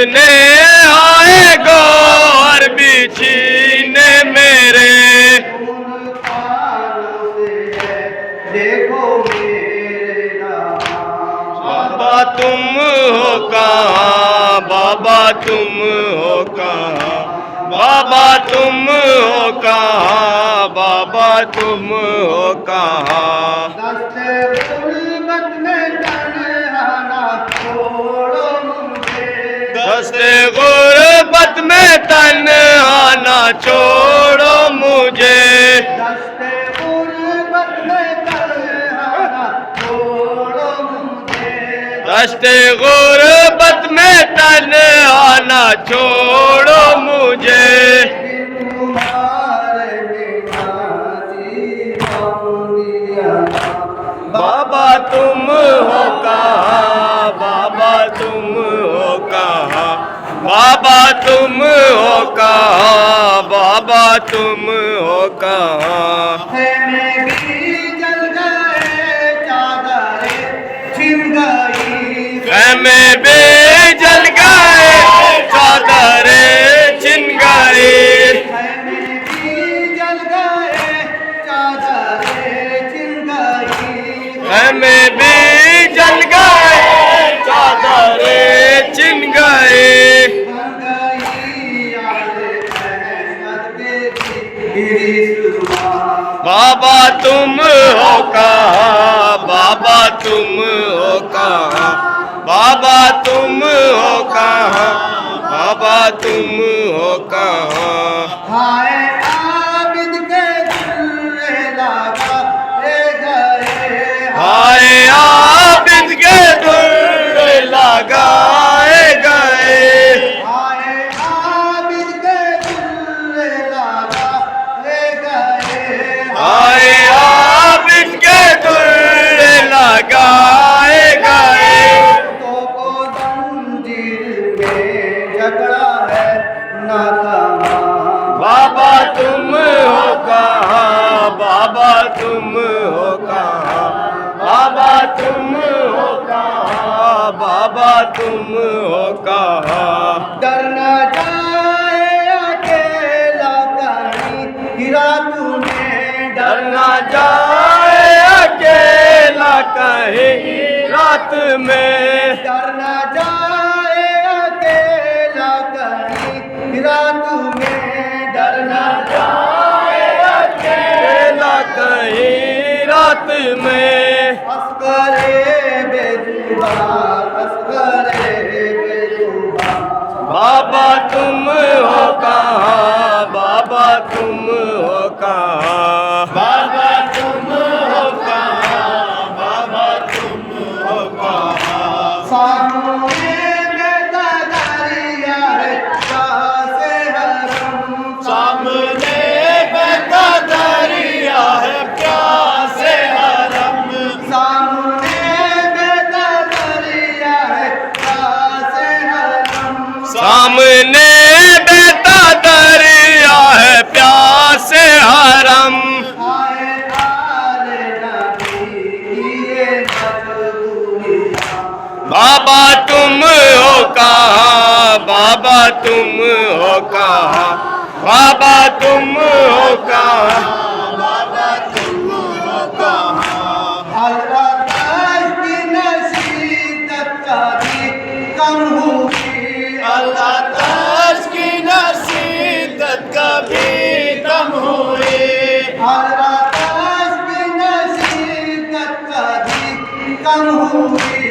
सामने आए गौर बिछीने मेरे। देखो मेरे बाबा तुम हो कहाँ, बाबा तुम हो कहाँ, बाबा तुम हो कहाँ, बाबा तुम हो कहाँ। दस्ते गुर्बत में तन्हाना छोड़ो मुझे, दस्ते गुर्बत में तन्हाना छोड़ो मुझे। दस्ते गुर्बत में तन्हाना छोड़ो मुझे, दस्ते गुर्बत में तन्हाना छोड़ो मुझे। बिन तुम्हारे बिना जी पाऊंगी अना। बाबा तुम हो कहाँ, बाबा तुम हो कहाँ, बाबा तुम हो कहाँ, बाबा तुम हो कहाँ। खेमे भी जल गए चादरें छिन गई, खेमे भी जल गए चादरें छिन गई। खेमे भी जल गए चादरें छिन गई, खेमे भी जल गए चादरें छिन गए। बन गई याद अहमद की सुबह। बाबा तुम हो कहाँ, बाबा तुम हो कहाँ, बाबा तुम हो कहाँ, बाबा तुम हो कहाँ। हाय आबिद के दिल लगा ले गए, हाय आबिद के दुर्र लगाए गए। हाय आबिद के दिल लगा ले गए, हाय आबिद के दुर्र लगाए गए। तो को जंजीर में जकड़ा है नाकामा। बाबा तुम हो कहाँ, बाबा तुम हो कहाँ, बाबा तुम हो कहाँ, बाबा तुम हो कहाँ। डर न जाए अकेला कहीं गिरा तूने, डर ना जाए अकेला कहीं रात में। डर न जाए अकेला कहीं गिरा तूने, डर न जाए अकेला कहीं रात में। अस्करे बेजुबान, अस्करे बेजुबान। बाबा तुम हो कहाँ, बाबा तुम हो कहाँ, बाबा तुम हो कहाँ, बाबा तुम हो कहाँ। सामने बेटा दरिया है शाह से हरम, सामने बहता दरिया है प्यासे हरम। सामने बेटा दरिया है शाह से हरम। सामने बहता दरिया है प्यासे हरम। आए आले नबी की ये मजबूरी, बाबा तुम हो कहाँ, बाबा तुम हो कहाँ, बाबा तुम हो कहाँ, बाबा तुम हो कहाँ। अल्लाह की नसीहत कभी कम हुई, अल्लाह ताश की नसीहत कभी कम हुई। अल्लाह की नसीहत कभी कम हुई।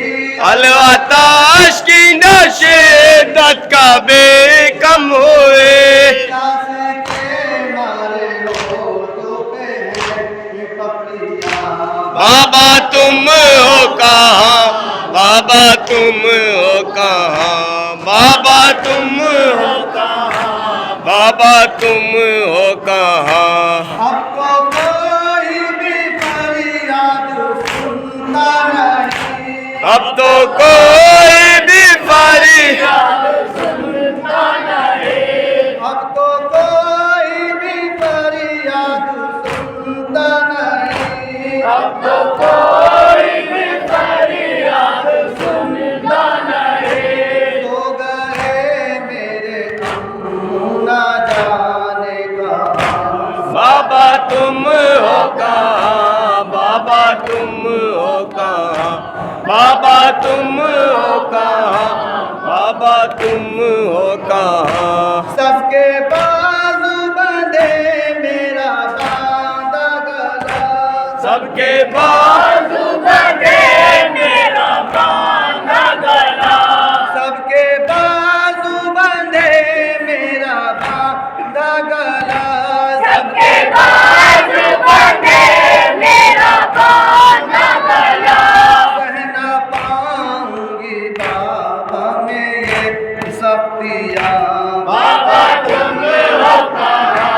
अल्लाह ताश की नसीहत कभी कम हुई। प्यास के मारे होठों पे है पपड़ियाँ, बाबा तुम हो कहाँ, बाबा तुम हो कहाँ, बाबा तुम हो कहाँ, बाबा तुम हो कहाँ। अब तो कोई भी फरियाद सुनता नहीं, अब तो कोई भी फरियाद अब तो कोई भी फरियाद सुनता नहीं, अब तो कोई भी फरियाद सुनता नहीं। तो गए बाबा तुम हो कहाँ, बाबा तुम हो कहाँ। सबके बाजू बंधे मेरा बांधा गला, सबके बाजू बंधे मेरा बांधा गला, सबके बाजू बंधे मेरा बांधा गला, सबके बाजू बंधे मेरा बांधा गला। सह न पाऊंगी बाबा में ये शक्तियाँ, बाबा तुम हो कहाँ,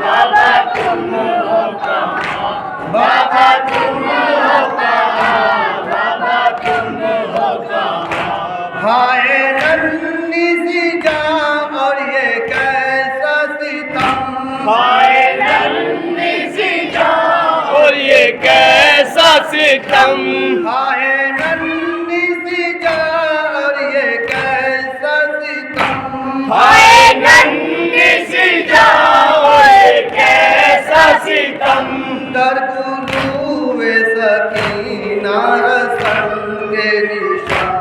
बाबा तुम हो कहाँ, बाबा तुम हो कहाँ, बाबा तुम हो कहाँ। हाय नन्ही सी जान और ये कैसा सितम, हाय नन्ही सी जान और ये कैसा सितम, हाय नन्ही सी जान और ये कैसा सितम, हाय नन्ही सी जान और ये कैसा सितम। दरगुलूए सकीना रसन के निशान,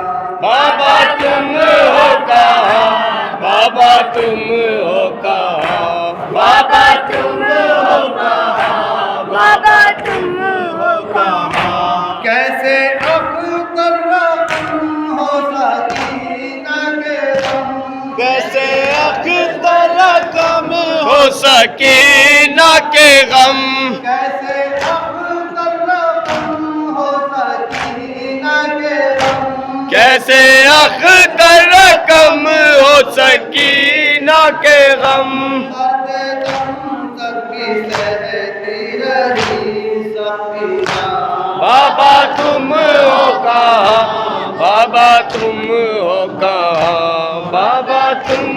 बाबा तुम हो कहाँ, बाबा तुम हो कहाँ, बाबा तुम हो कहाँ, बाबा तुम हो कहाँ। कैसे अख्तर रकम हो सकीना के गम, कैसे अख्तर कम हो सकीना के गम, कैसे अख्तर रकम हो सकीना के गम, कैसे अख्तर कम हो सकीना के गम। मरते दम तक भी सहती रही सकीना, बाबा तुम हो कहाँ, बाबा तुम हो कहाँ, बाबा तुम